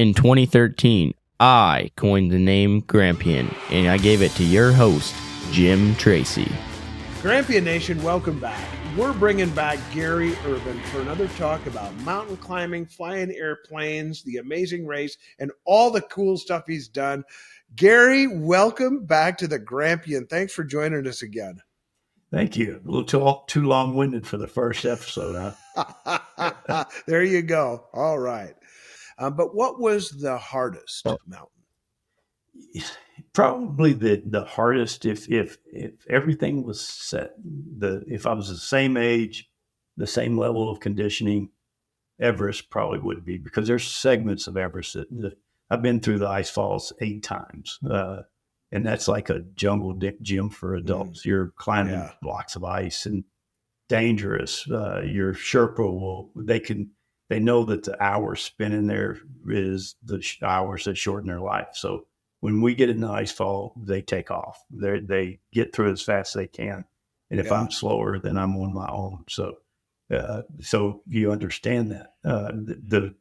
In 2013, I coined the name Grampian, and I gave it to your host, Jim Tracy. Grampian Nation, welcome back. We're bringing back Gary Ervin for another talk about mountain climbing, flying airplanes, the amazing race, and all the cool stuff he's done. Gary, welcome back to the Grampian. Thanks for joining us again. Thank you. A little too long-winded for the first episode, huh? There you go. All right. But what was the hardest mountain? Probably the hardest if everything was set. If I was the same age, the same level of conditioning, Everest probably would be, because there's segments of Everest that I've been through the ice falls 8 times. And that's like a jungle gym for adults. You're climbing blocks of ice and dangerous. Your Sherpa they know that the hours spent in there is the hours that shorten their life. So when we get in the ice fall, they take off. They get through as fast as they can. And if I'm slower, then I'm on my own. So you understand that. The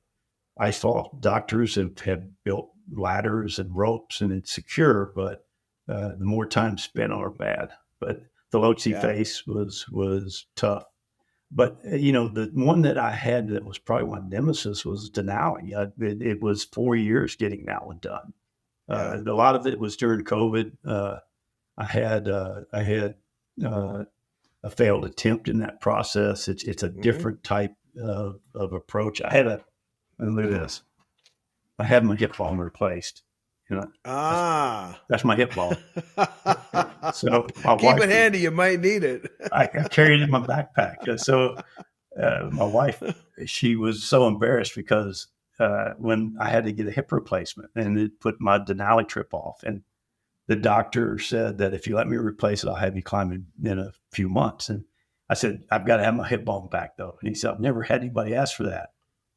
ice fall doctors have built ladders and ropes, and it's secure, but the more time spent are bad. But the Lhotse face was tough. But, the one that I had that was probably my nemesis was Denali. It was 4 years getting that one done. A lot of it was during COVID. I had a failed attempt in that process. It's a different type of approach. Look at this. I had my hip bone replaced. That's my hip bone. So my keep it handy. You might need it. I carried it in my backpack. So my wife, she was so embarrassed because when I had to get a hip replacement, and it put my Denali trip off, and the doctor said that if you let me replace it, I'll have you climbing in a few months. And I said, I've got to have my hip bone back though. And he said, I've never had anybody ask for that.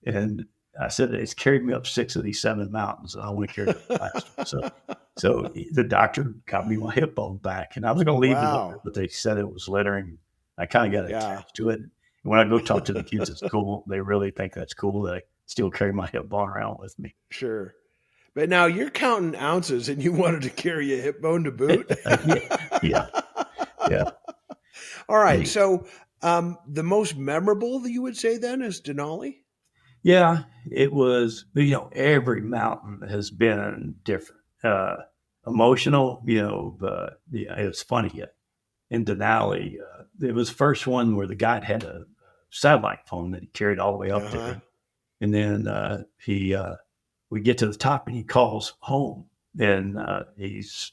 And I said, it's carried me up 6 of these 7 mountains, and I want to carry it faster. So the doctor got me my hip bone back, and I was going to leave it, but they said it was littering. I kind of got attached to it. And when I go talk to the kids at school, they really think that's cool that I still carry my hip bone around with me. Sure. But now you're counting ounces, and you wanted to carry a hip bone to boot? Yeah. All right. So the most memorable that you would say then is Denali? Yeah, it was, every mountain has been different. Emotional, it was funny. In Denali, it was the first one where the guide had a satellite phone that he carried all the way up there. And then we get to the top, and he calls home, and he's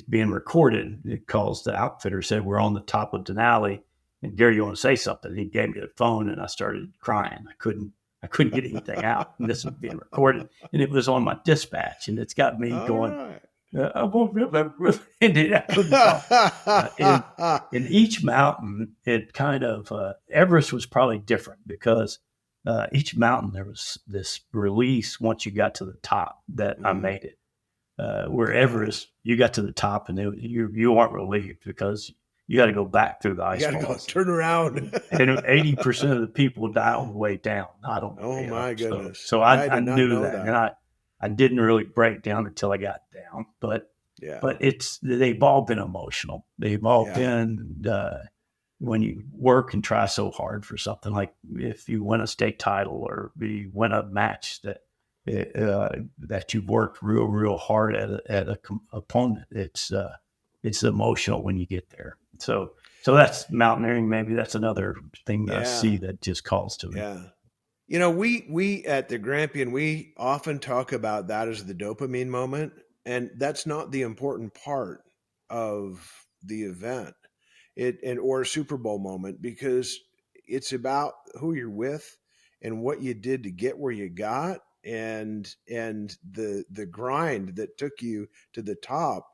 being recorded. It calls the outfitter, said, we're on the top of Denali, and Gary, you want to say something? He gave me the phone, and I started crying. I couldn't get anything out, and this was being recorded, and it was on my dispatch, and it's got me going. I won't remember. And I couldn't talk. In each mountain, it kind of Everest was probably different because each mountain there was this release once you got to the top that I made it. Where Everest, you got to the top, and you weren't relieved because you got to go back through the ice falls. You got to go turn around. And 80% of the people die on the way down, not on the way up. My goodness. So I knew that. And I didn't really break down until I got down. But they've all been emotional. They've all been when you work and try so hard for something, like if you win a state title or you win a match that you've worked real hard at a opponent. It's emotional when you get there. So that's mountaineering. Maybe that's another thing that I see that just calls to me. Yeah. We at the Grampian, we often talk about that as the dopamine moment, and that's not the important part of the event or Super Bowl moment, because it's about who you're with and what you did to get where you got, and the grind that took you to the top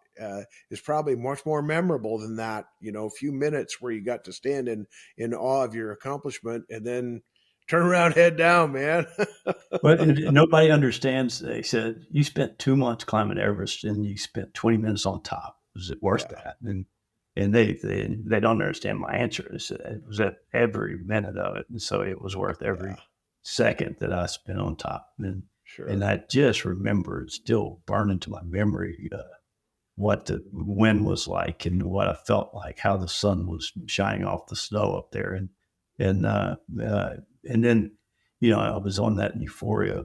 is probably much more memorable than that, a few minutes where you got to stand in awe of your accomplishment and then turn around, head down, man. But nobody understands. They said, you spent 2 months climbing Everest and you spent 20 minutes on top. Was it worth that? And they don't understand my answer. It was at every minute of it. And so it was worth every second that I spent on top. And And Sure. I just remember it's still burned into my memory what the wind was like and what I felt like, how the sun was shining off the snow up there, and and then I was on that euphoria,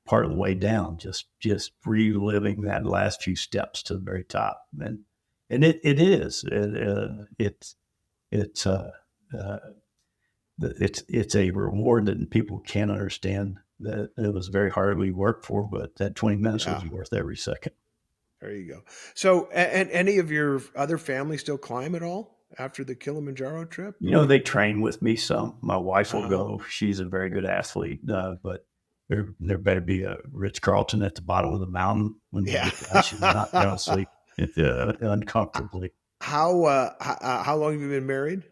part of the way down, just reliving that last few steps to the very top, and it's uh, it's a reward that people can't understand. That it was very hardly worked for, but that 20 minutes Yeah. was worth every second. There you go. So, and any of your other family still climb at all after the Kilimanjaro trip, or? They train with me some. My wife will Uh-huh. go. She's a very good athlete, but there better be a Ritz Carlton at the bottom of the mountain when we Yeah. get down. She's not going to sleep uncomfortably. How long have you been married?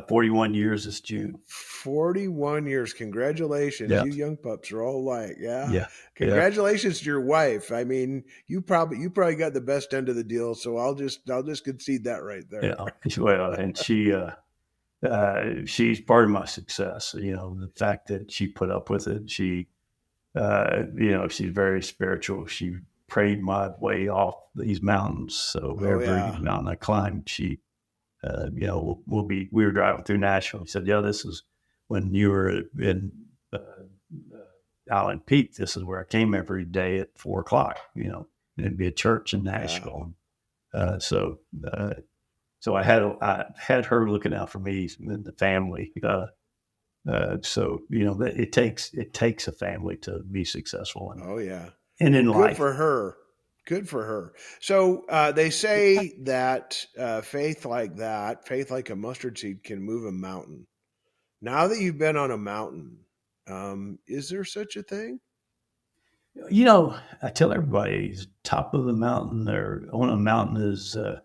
41 years this June. 41 years. Congratulations. Yeah, You young pups are all like, yeah. yeah, yeah, Congratulations to your wife. I mean, you probably got the best end of the deal, so I'll just concede that right there. yeah. Well, and she's part of my success. The fact that she put up with it. She's very spiritual. She prayed my way off these mountains. So Oh every yeah. mountain I climbed, we were driving through Nashville. He said, yeah, this is when you were in Allen Peak. This is where I came every day at 4 o'clock, and it'd be a church in Yeah. Nashville. Uh, so, uh, so I had her looking out for me and the family. That it takes a family to be successful Oh yeah. and Well, in good life. for her. Good for her. So they say that faith like a mustard seed, can move a mountain. Now that you've been on a mountain, is there such a thing? I tell everybody, top of the mountain or on a mountain is the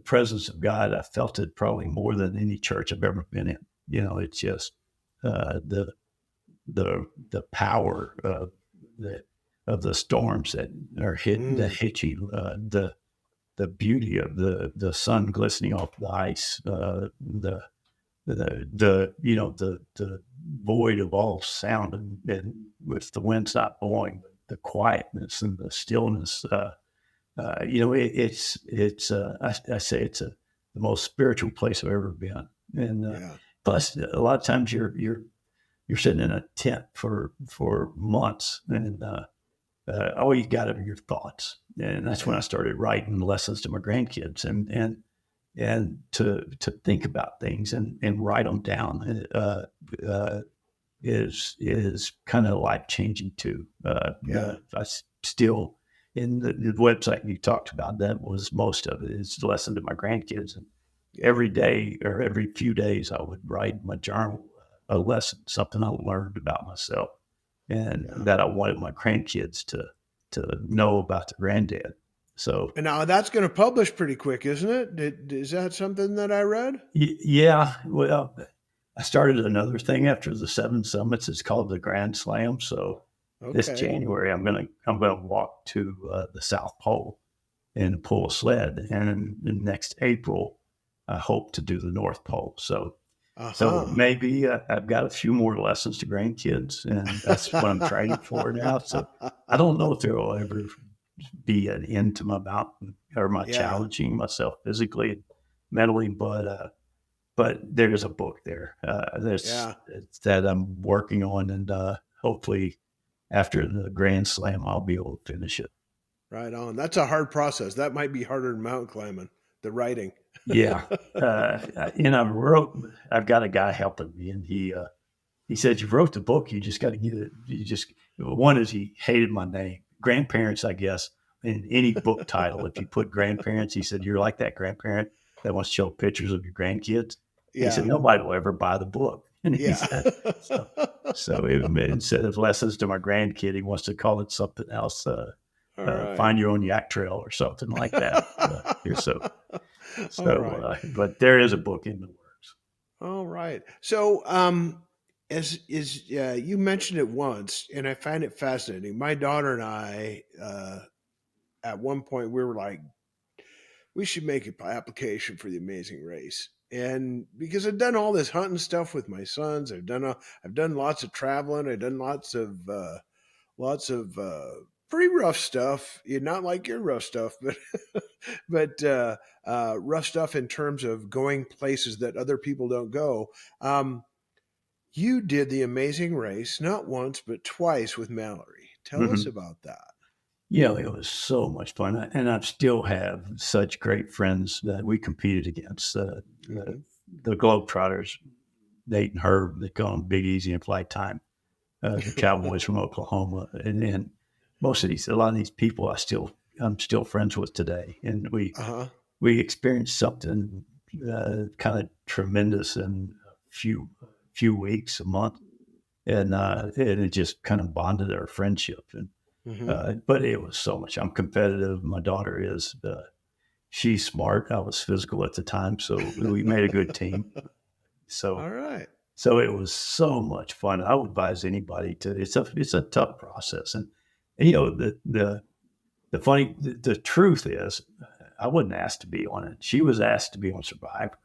presence of God. I felt it probably more than any church I've ever been in. It's just the the power of the storms that Mm, hit you, the beauty of the sun glistening off the ice, the void of all sound, and with the winds not blowing, the quietness and the stillness. I say it's the most spiritual place I've ever been, and yeah. plus a lot of times you're sitting in a tent for months, and all you got are your thoughts, and that's when I Yeah. started writing lessons to my grandkids, and to think about things and write them down. Uh, is kind of life changing too. Yeah. Still in the website you talked about, that was most of it. It's a lesson to my grandkids, and Yeah. every day or every few days I would write in my journal a lesson, something I learned about myself, and Yeah. that I wanted my grandkids to know about their granddad. So And now that's going to publish pretty quick, isn't it? Is that something that I read? yeah, well, I started another thing after the 7 summits. It's called the Grand Slam. So this Okay. January, I'm gonna walk to the South Pole and pull a sled, and in next April, I hope to do the North Pole. So Uh-huh. maybe I've got a few more lessons to grandkids, and that's what I'm training for now. So I don't know if there will ever be an end to my mountain or my Yeah. challenging myself physically and mentally, but there's a book there. Yeah. That I'm working on, and hopefully after the Grand Slam, I'll be able to finish it. Right on. That's a hard process. That might be harder than mountain climbing, the writing. Yeah, I've got a guy helping me, and he said, "You wrote the book. You just got to get it. You just one is he hated my name, grandparents, I guess. In any book title, if you put grandparents, he said you're like that grandparent that wants to show pictures of your grandkids. And he said Yeah. nobody will ever buy the book. And he Yeah. said so instead of lessons to my grandkid, he wants to call it something else. All right. Find your own yak trail or something like that. Here, All right. but there is a book in the works. All right. So, as is you mentioned it once, and I find it fascinating. My daughter and I, at one point, we were like, we should make an application for the Amazing Race, and because I've done all this hunting stuff with my sons, I've done lots of traveling, I've done lots of pretty rough stuff. Not like your rough stuff, but rough stuff in terms of going places that other people don't go. You did the amazing race not once but twice with Mallory. Tell us Hmm. about that. Yeah, it was so much fun, and I still have such great friends that we competed against. Hmm. The Globetrotters, Nate and Herb, they call them Big Easy and Flight Time. The Cowboys from Oklahoma, and a lot of these people I'm still friends with today, and Uh huh. we experienced something kind of tremendous in a few weeks, a month, and it just kind of bonded our friendship. And Hmm. but it was so much. I'm competitive. My daughter is. She's smart. I was physical at the time, so we made a good team. So All right. so it was so much fun. I would advise anybody to. It's a tough process, and the truth is, I wasn't asked to be on it. She was asked to be on Survivor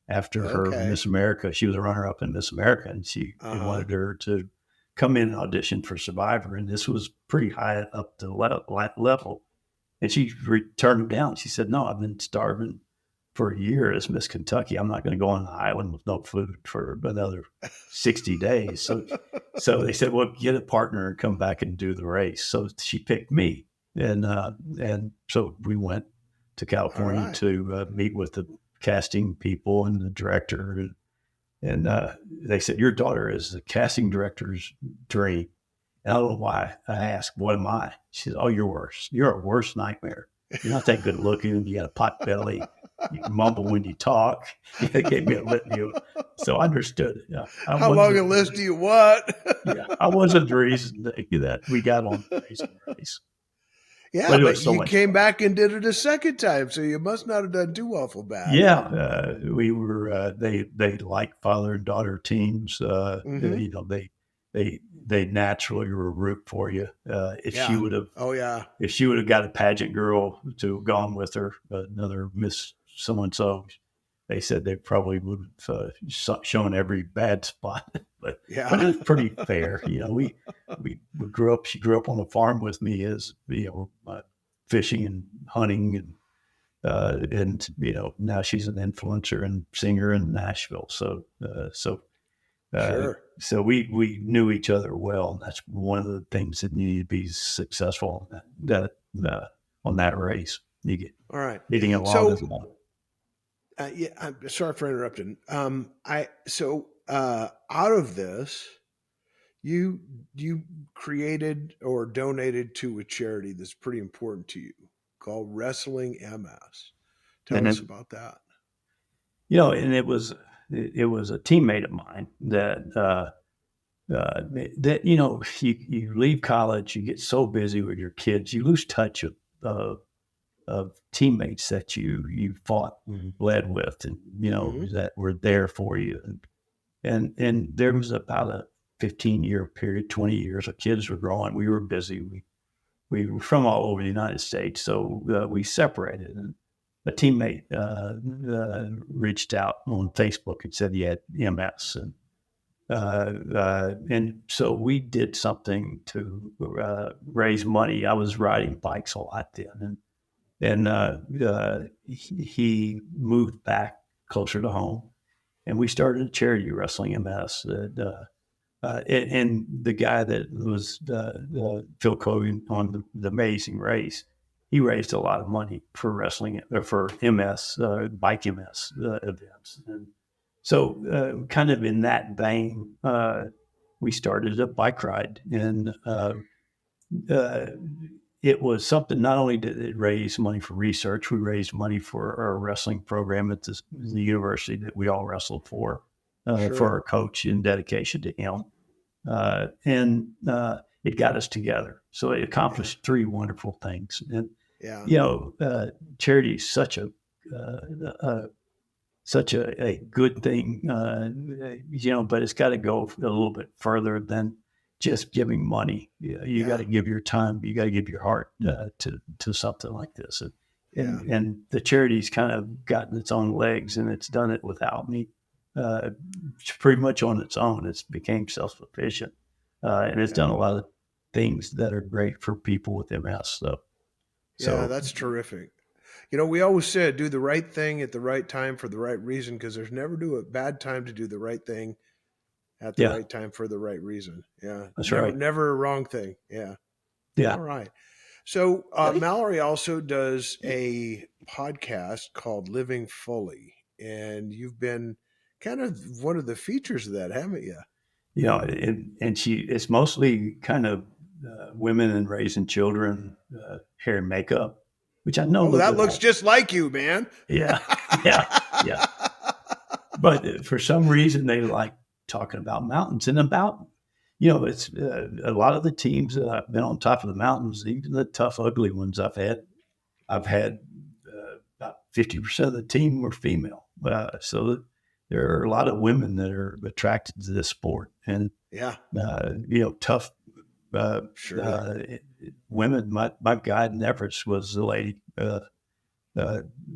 after her Okay. Miss America. She was a runner up in Miss America, and Uh they huh. wanted her to come in and audition for Survivor, and this was pretty high up the level. And she turned him down. She said, "No, I've been starving for a year as Miss Kentucky. I'm not going to go on an island with no food for another 60 days." So they said, "Well, get a partner and come back and do the race." So she picked me, and so we went to All California right. to meet with the casting people and the director, and they said, "Your daughter is the casting director's dream." And I don't know why. I asked, "What am I?" She said, "Oh, you're worse. You're a worst nightmare. You're not that good looking. You got a pot belly. You mumble when you talk." They gave me a litany of, so I understood it. Yeah, How long a list do you want? I wasn't the reason that we got on the Amazing Race, Yeah, but it but was so you much came fun. back and did it a second time, so you must not have done too awful bad. Yeah, we were. They like father and daughter teams. Hmm. They naturally will root for you. If she Yeah. would have Oh yeah. if she would have got a pageant girl to have gone with her, another Miss so and so, they said they probably would have shown every bad spot. but it Yeah. was pretty fair. We grew up. She grew up on a farm with me, as fishing and hunting, and now she's an influencer and singer in Nashville. Uh, Sure. so we knew each other well. And that's one of the things that you need to be successful on that race. You get All right. getting along So as one. yeah, I'm sorry for interrupting. I so out of this, you you created or donated to a charity that's pretty important to you called Wrestling MS. And Tell us then about that. and it was a teammate of mine that you leave college, you get so busy with your kids, you lose touch of teammates that you fought and bled with, and Hmm. that were there for you. And there was about a 15-year period, 20 years. Our kids were growing. We were busy. We were from all over the United States, so we separated. And a teammate reached out on Facebook and said he had MS, and so we did something to raise money. I was riding bikes a lot then, and he moved back closer to home, and we started a charity, Wrestling MS. And the guy that was Phil Kogan on the Amazing Race, he raised a lot of money for wrestling or for MS, bike MS events. And so, kind of in that vein, we started a bike ride, and uh, it was something. Not only did it raise money for research, we raised money for our wrestling program at the university that we all wrestled for Sure. our coach in dedication to him, and it got us together. So it Yeah. accomplished three wonderful things. And Yeah. you know, charity is uh, such a good thing, but it's got to go a little bit further than just giving money. You got Yeah. to give your time, you got to give your heart to something like this. And, Yeah. and and the charity's kind of gotten its own legs, and it's done it without me. Uh, pretty much on its own. It's became self sufficient, and it's Yeah. done a lot of things that are great for people with MS. So, Yeah, that's terrific. We always said do the right thing at the right time for the right reason, because there's never a bad time to do the right thing at the yeah, right time for the right reason. Yeah, that's never right. never a wrong thing. Yeah. Yeah. All right. So Mallory also does a podcast called Living Fully, and you've been kind of one of the features of that, haven't you? And it's mostly kind of women and raising children, hair and makeup, which I know a Oh, little that bit looks more. just like you, man. Yeah, yeah, yeah. But for some reason, they like talking about mountains and about, it's a lot of the teams that I've been on top of the mountains, even the tough, ugly ones I've had about 50% of the team were female. So there are a lot of women that are attracted to this sport, and Yeah, tough sure. women. My guide in Everest was the lady, the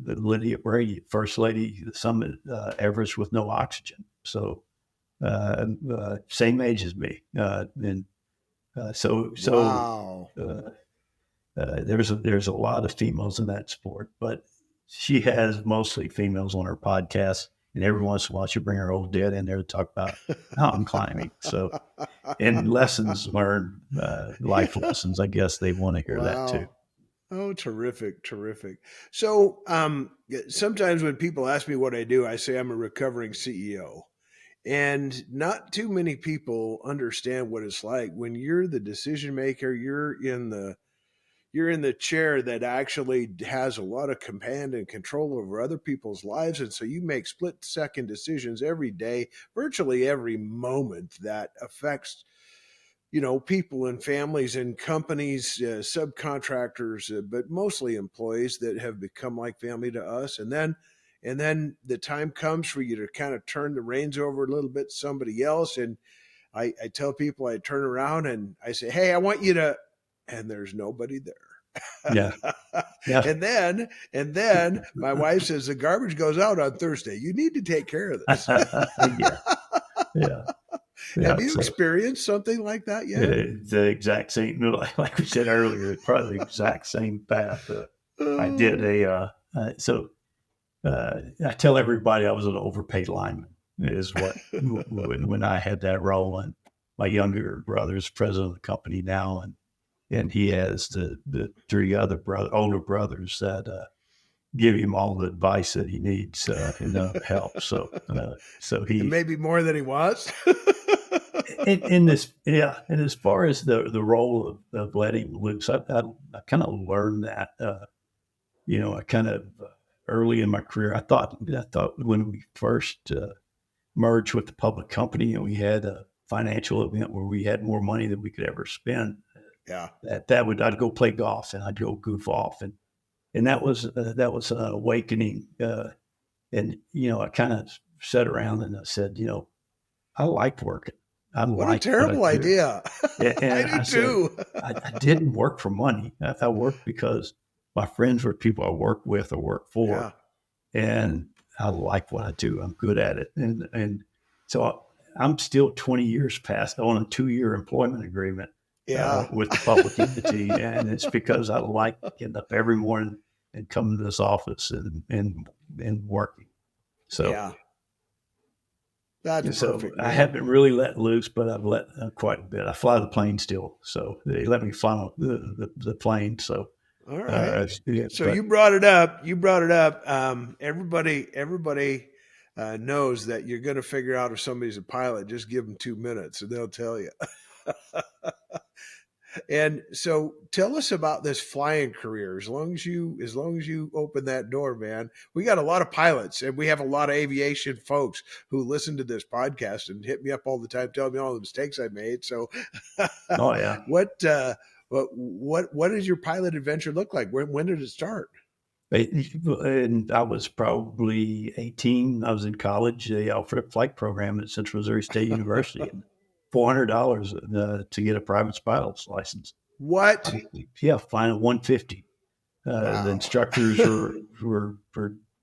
Lydia Brady, first lady, the summit Everest with no oxygen. So same age as me, and so Wow. there's a lot of females in that sport, but she has mostly females on her podcast, and every once in a while she bring her old dad in there to talk about mountain climbing. So and lessons learned, life lessons. I guess they want to hear that too. Wow. Oh, terrific, terrific. So, sometimes when people ask me what I do, I say I'm a recovering CEO. And not too many people understand what it's like when you're the decision maker, you're in the chair that actually has a lot of command and control over other people's lives. And so you make split second decisions every day, virtually every moment, that affects people and families and companies, subcontractors, but mostly employees that have become like family to us. And then the time comes for you to kind of turn the reins over a little bit to somebody else. And I tell people, I turn around and I say, hey, I want you to, and there's nobody there. Yeah, yeah, and then my wife says the garbage goes out on Thursday. You need to take care of this. yeah, yeah, Have yeah. you So experienced something like that yet? the exact same, like we said earlier, probably the exact same path. I did Oh, I tell everybody I was an overpaid lineman is what when I had that role, and my younger brother's president of the company now, and he has the three other older brothers that give him all the advice that he needs and help. So and he maybe more than he wants. in this, yeah. And as far as the role of letting loose, I kind of learned that. I kind of early in my career, I thought when we first merged with the public company and we had a financial event where we had more money than we could ever spend, Yeah, I'd go play golf and I'd go goof off, and that was an awakening. And I kind of sat around and I said, I like working. I what a like what I terrible do. idea. I And do I said, too. I didn't work for money. I worked because my friends were people I work with or work for, Yeah, and I like what I do. I'm good at it, and so I'm still 20 years past on a 2-year employment agreement yeah, with the public entity, and it's because I like getting up every morning and coming to this office and working. So yeah. That's so perfect, I man. haven't really let loose, but I've let quite a bit. I fly the plane still, so they let me fly the plane. So All right. yeah, So you but brought it up. You brought it up. Everybody knows that you're going to figure out if somebody's a pilot. Just give them 2 minutes, and they'll tell you. And so, tell us about this flying career. As long as you open that door, man, we got a lot of pilots, and we have a lot of aviation folks who listen to this podcast and hit me up all the time, telling me all the mistakes I made. So, oh yeah. what uh, what does your pilot adventure look like? When did it start? And I was probably 18. I was in college. They offered a flight program at Central Missouri State University, and $400 to get a private pilot's license. What? Yeah, flying at 150. The Wow. instructors were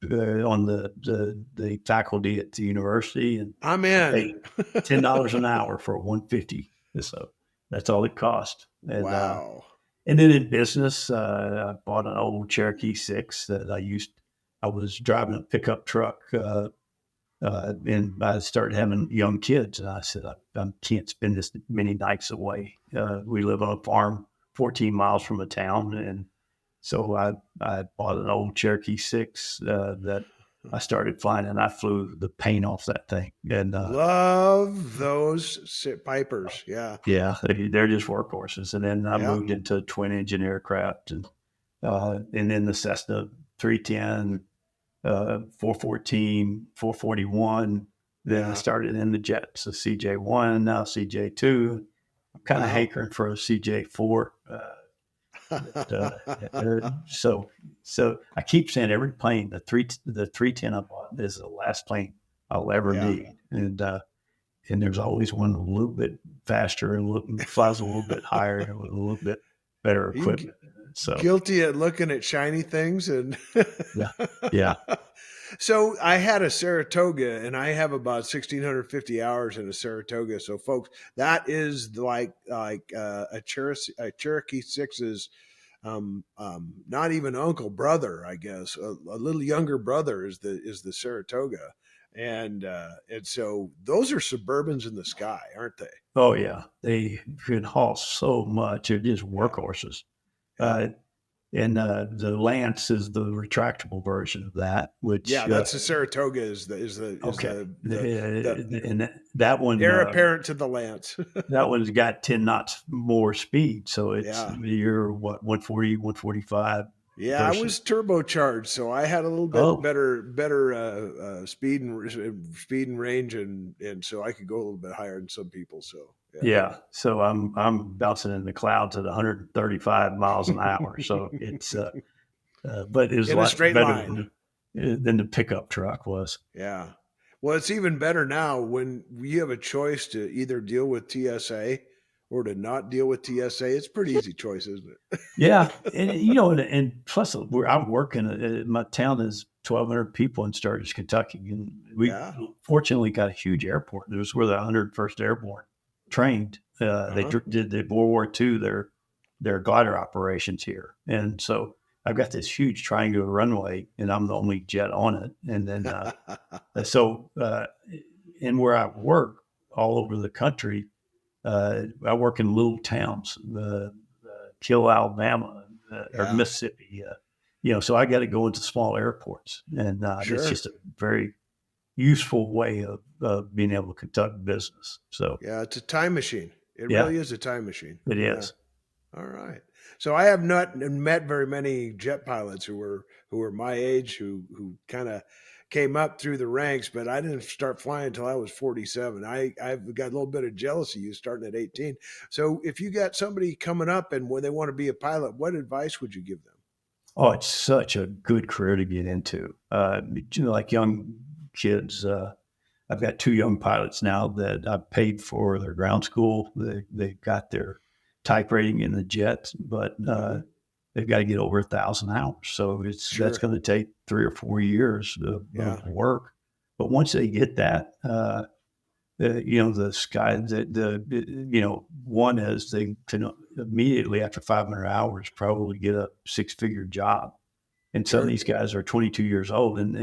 on the faculty at the university, and I'm they in. paid $10 an hour for a 150. So that's all it cost. Wow. And then in business, I bought an old Cherokee 6 that I was driving a pickup truck, and I started having young kids. And I said, I can't spend this many nights away. We live on a farm 14 miles from a town. And so I bought an old Cherokee 6 that I started flying, and I flew the paint off that thing. And Love those pipers. Yeah. yeah, they're just workhorses. And then I Yeah. moved into twin engine aircraft, and then the Cessna 310, 414, 441. Then I Yeah. started in the jets, the CJ1, now CJ2. I'm kind of Wow. hankering for a CJ4. Uh, so I keep saying every plane, the 310 I bought is the last plane I'll ever Yeah. need. And there's always one a little bit faster and flies a little bit higher and with a little bit better You equipment. So guilty at looking at shiny things and yeah, yeah. so I had a Saratoga and I have about 1650 hours in a Saratoga. So folks, that is like a Cherokee 6's not even uncle brother, I guess. A little younger brother is the Saratoga. And so those are Suburbans in the sky, aren't they? Oh yeah, they can haul so much. They're just Yeah. workhorses. Yeah. Uh, and the Lance is the retractable version of that, which Yeah, that's the Saratoga is okay, the and that one heir apparent to the Lance. that one's got 10 knots more speed, so it's Yeah. you're what 140, 145 Yeah, I versus was turbocharged, so I had a little bit oh better speed and range, and so I could go a little bit higher than some people. So yeah, so I'm bouncing in the clouds at 135 miles an hour, so it's but it was a in a lot straight better line. than the pickup truck was. Yeah. Well, it's even better now when you have a choice to either deal with TSA or to not deal with TSA. It's a pretty easy choice, isn't it? Yeah, and and plus where I'm working, my town is 1,200 people in Sturgis, Kentucky, and we Yeah. fortunately got a huge airport. It was where the 101st Airborne trained. They Uh-huh. did the World War II their glider operations here, and so I've got this huge triangular runway, and I'm the only jet on it. And then so and where I work all over the country, I work in little towns. Kill, Alabama, or Yeah. Mississippi. So I got to go into small airports, and it's Sure. just a very useful way of being able to conduct business. So Yeah, it's a time machine. It yeah, really is a time machine. it Yeah. is. All right. So I have not met very many jet pilots who were my age who kind of came up through the ranks, but I didn't start flying until I was 47. I've got a little bit of jealousy you starting at 18. So if you got somebody coming up and when they want to be a pilot, what advice would you give them? Oh, it's such a good career to get into. Like young kids. I've got two young pilots now that I paid for their ground school. They got their type rating in the jet, but Hmm. they've got to get over 1,000 hours. So that's Sure. going to take 3 or 4 years Yeah. of work. But once they get that, the sky, one is they can immediately after 500 hours probably get a 6-figure job. And some of Sure. these guys are 22 years old, and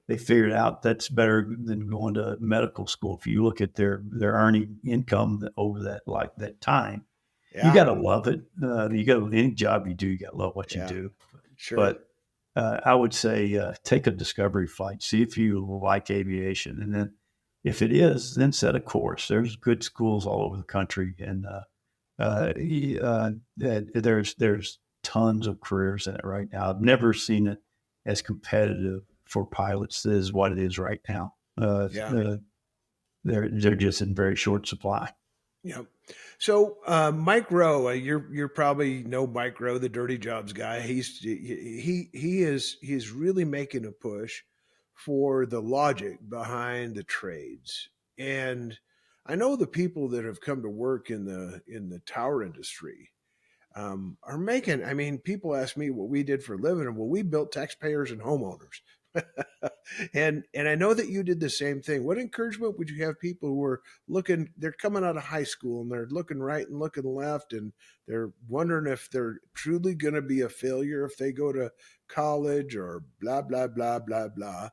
they figured out that's better than going to medical school. If you look at their earning income over that time, you Yeah. got to love it. You got any job you do, you got to love what you Yeah. do. Sure. But I would say take a discovery flight, see if you like aviation, and then if it is, then set a course. There's good schools all over the country, and there's tons of careers in it right now. I've never seen it as competitive for pilots as what it is right now. Yeah. They're just in very short supply. Yeah. So Mike Rowe, you're probably know Mike Rowe, the Dirty Jobs guy. He is really making a push for the logic behind the trades. And I know the people that have come to work in the tower industry are making. I mean, people ask me what we did for a living, and well, we built taxpayers and homeowners. And I know that you did the same thing. What encouragement would you have people who are looking, they're coming out of high school and they're looking right and looking left, and they're wondering if they're truly going to be a failure if they go to college or blah, blah, blah, blah, blah.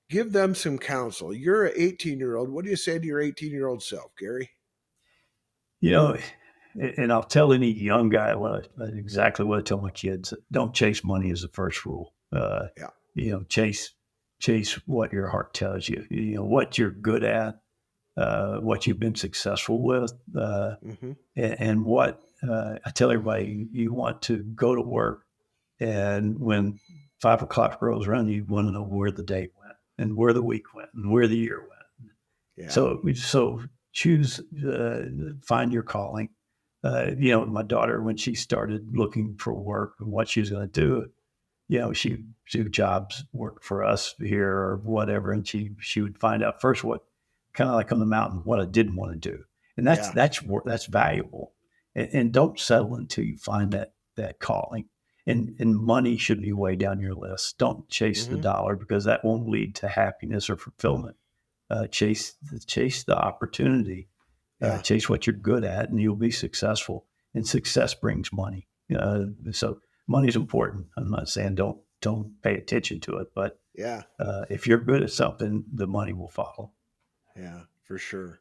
Give them some counsel. You're an 18-year-old. What do you say to your 18-year-old self, Gary? You know, and I'll tell any young guy exactly what I tell my kids: don't chase money as the first rule. Yeah. Chase what your heart tells you. You know what you're good at, what you've been successful with, Mm-hmm. and what I tell everybody: you want to go to work, and when 5 o'clock rolls around, you want to know where the day went, and where the week went, and where the year went. Yeah. So choose, find your calling. My daughter, when she started looking for work and what she was going to do, she do jobs, work for us here or whatever, and she would find out first what, kind of like on the mountain, what I didn't want to do, and that's valuable. And don't settle until you find that calling. And money should be way down your list. Don't chase the dollar, because that won't lead to happiness or fulfillment. Chase the opportunity. Chase what you're good at, and you'll be successful. And success brings money. So money's important. I'm not saying don't pay attention to it, but if you're good at something, the money will follow. Yeah, for sure.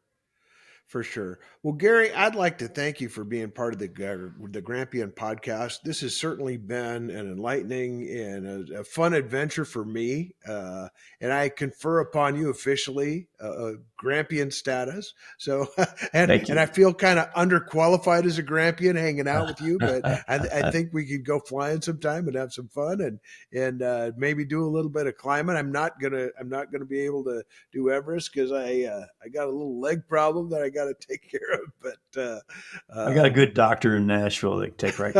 For sure. Well, Gary, I'd like to thank you for being part of the Grampian podcast. This has certainly been an enlightening and a fun adventure for me. And I confer upon you officially a Grampian status. So, and I feel kind of underqualified as a Grampian hanging out with you, but I think we could go flying sometime and have some fun and maybe do a little bit of climbing. I'm not gonna be able to do Everest because I got a little leg problem that I got to take care of. But I got a good doctor in Nashville that take care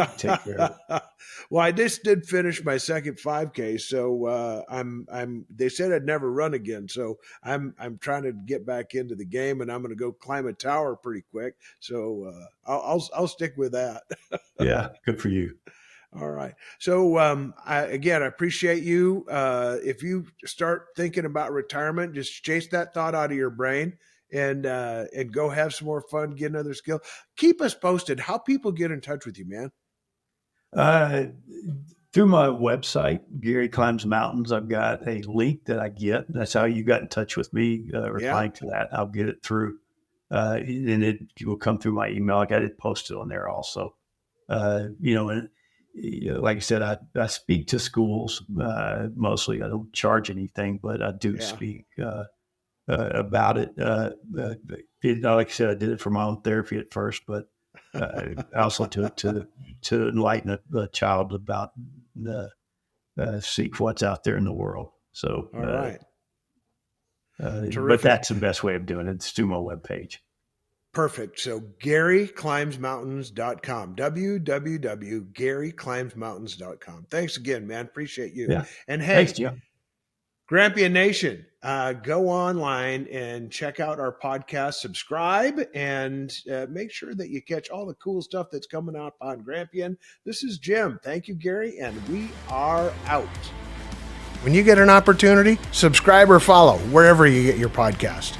of it. Well, I just did finish my second 5K, so I'm. They said I'd never run again, so I'm trying to get back into the game, and I'm going to go climb a tower pretty quick. So I'll stick with that. Yeah, good for you. All right. So I appreciate you. If you start thinking about retirement, just chase that thought out of your brain and go have some more fun, get another skill. Keep us posted. How people get in touch with you, man? Through my website, Gary Climbs Mountains, I've got a link that I get. That's how you got in touch with me, replying to that. I'll get it through, and it will come through my email. I got it posted on there also. And like I said, I speak to schools mostly. I don't charge anything, but I do speak about it. Like I said, I did it for my own therapy at first, but also to enlighten a child about seek what's out there in the world. So, all right. But that's the best way of doing it. It's through my webpage. Perfect. So GaryClimbsMountains.com, www.GaryClimbsMountains.com. Thanks again, man. Appreciate you. Yeah. And hey, thanks, Jim. Grampian Nation, go online and check out our podcast, subscribe, and make sure that you catch all the cool stuff that's coming out on Grampian. This is Jim. Thank you, Gary, and we are out. When you get an opportunity, subscribe or follow wherever you get your podcast.